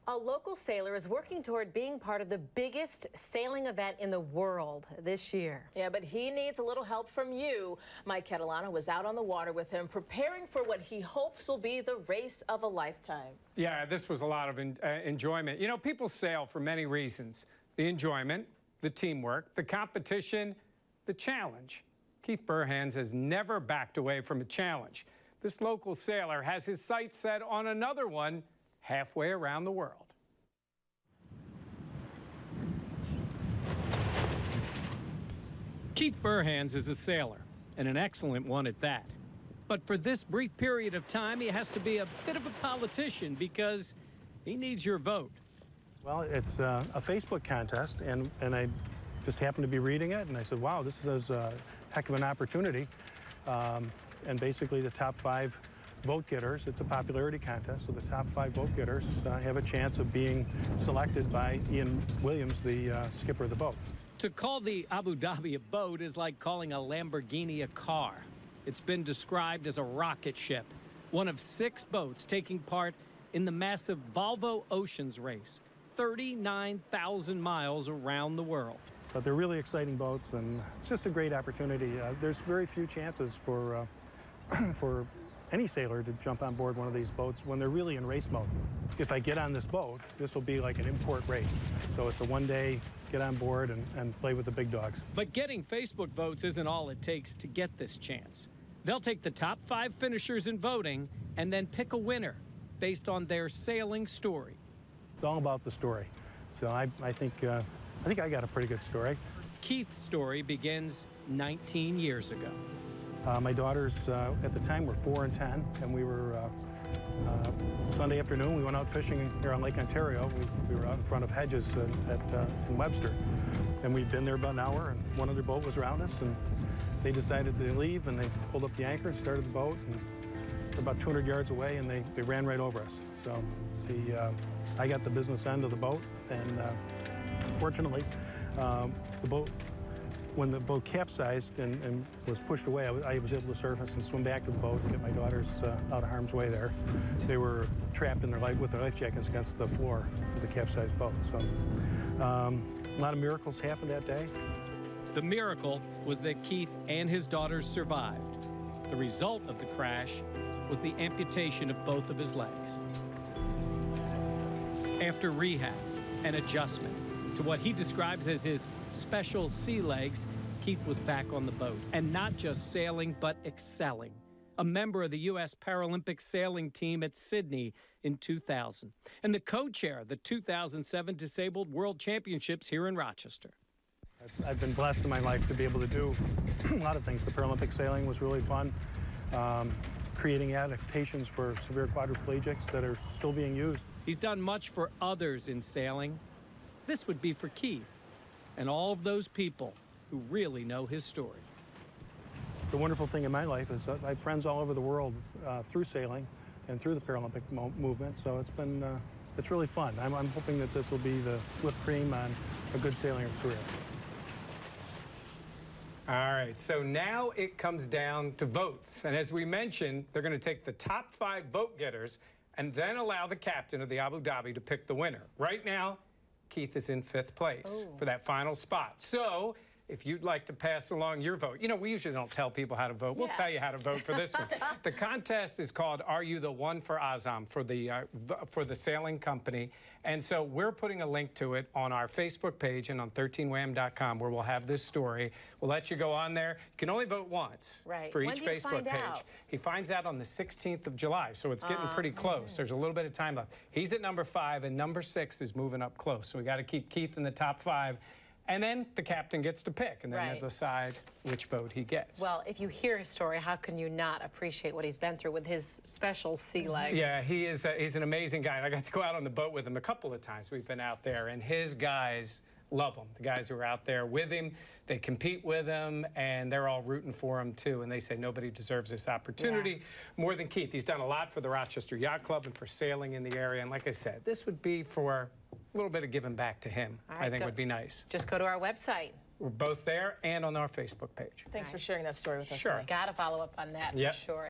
A local sailor is working toward being part of the biggest sailing event in the world this year. Yeah, but he needs a little help from you. Mike Catalano was out on the water with him, preparing for what he hopes will be the race of a lifetime. Yeah, this was a lot of enjoyment. You know, people sail for many reasons. The enjoyment, the teamwork, the competition, the challenge. Keith Burhans has never backed away from a challenge. This local sailor has his sights set on another one halfway around the world. Keith Burhans is a sailor, and an excellent one at that. But for this brief period of time, he has to be a bit of a politician because he needs your vote. Well, it's a Facebook contest, and I just happened to be reading it, and I said, wow, this is a heck of an opportunity. And basically the top 5 vote getters, it's a popularity contest, so the top 5 vote getters have a chance of being selected by Ian Williams, the skipper of the boat. To call the Abu Dhabi a boat is like calling a Lamborghini a car. It's been described as a rocket ship, one of 6 boats taking part in the massive Volvo Oceans race, 39,000 miles around the world. But they're really exciting boats, and it's just a great opportunity. There's very few chances for for any sailor to jump on board one of these boats when they're really in race mode. If I get on this boat, this will be like an import race. So it's a one-day, get on board and play with the big dogs. But getting Facebook votes isn't all it takes to get this chance. They'll take the top 5 finishers in voting and then pick a winner based on their sailing story. It's all about the story. So I think I got a pretty good story. Keith's story begins 19 years ago. My daughters at the time were 4 and 10, and we were Sunday afternoon we went out fishing here on Lake Ontario. We were out in front of Hedges in Webster, and we'd been there about an hour, and one other boat was around us, and they decided to leave, and they pulled up the anchor and started the boat, and they're about 200 yards away, and they ran right over us. So I got the business end of the boat, and fortunately, the boat, when the boat capsized and was pushed away, I was able to surface and swim back to the boat and get my daughters out of harm's way there. They were trapped in with their life jackets against the floor of the capsized boat. So a lot of miracles happened that day. The miracle was that Keith and his daughters survived. The result of the crash was the amputation of both of his legs. After rehab and adjustment to what he describes as his special sea legs, Keith was back on the boat, and not just sailing, but excelling. A member of the U.S. Paralympic sailing team at Sydney in 2000, and the co-chair of the 2007 Disabled World Championships here in Rochester. I've been blessed in my life to be able to do a lot of things. The Paralympic sailing was really fun. Creating adaptations for severe quadriplegics that are still being used. He's done much for others in sailing. This would be for Keith and all of those people who really know his story. The wonderful thing in my life is that I have friends all over the world through sailing and through the Paralympic movement, so it's really fun. I'm hoping that this will be the whipped cream on a good sailing career. All right, so now it comes down to votes. And as we mentioned, they're going to take the top 5 vote getters and then allow the captain of the Abu Dhabi to pick the winner. Right now, Keith is in 5th place for that final spot. So if you'd like to pass along your vote, you know, we usually don't tell people how to vote. We'll tell you how to vote for this one. The contest is called Are You the One for Azam for the sailing company. And so we're putting a link to it on our Facebook page and on 13wham.com where we'll have this story. We'll let you go on there. You can only vote once for each Facebook page. He finds out on the 16th of July, so it's getting pretty close. There's a little bit of time left. He's at number 5, and number 6 is moving up close. So we got to keep Keith in the top 5. And then the captain gets to pick, and then they'll decide which vote he gets. Well, if you hear his story, how can you not appreciate what he's been through with his special sea legs? Yeah, he's an amazing guy. And I got to go out on the boat with him a couple of times. We've been out there, and his guys love him. The guys who are out there with him, they compete with him, and they're all rooting for him, too. And they say nobody deserves this opportunity more than Keith. He's done a lot for the Rochester Yacht Club and for sailing in the area. And like I said, this would be for a little bit of giving back to him. Right, I think would be nice. Just go to our website. We're both there and on our Facebook page. Thanks for sharing that story with us. Sure. Got to follow up on that for sure.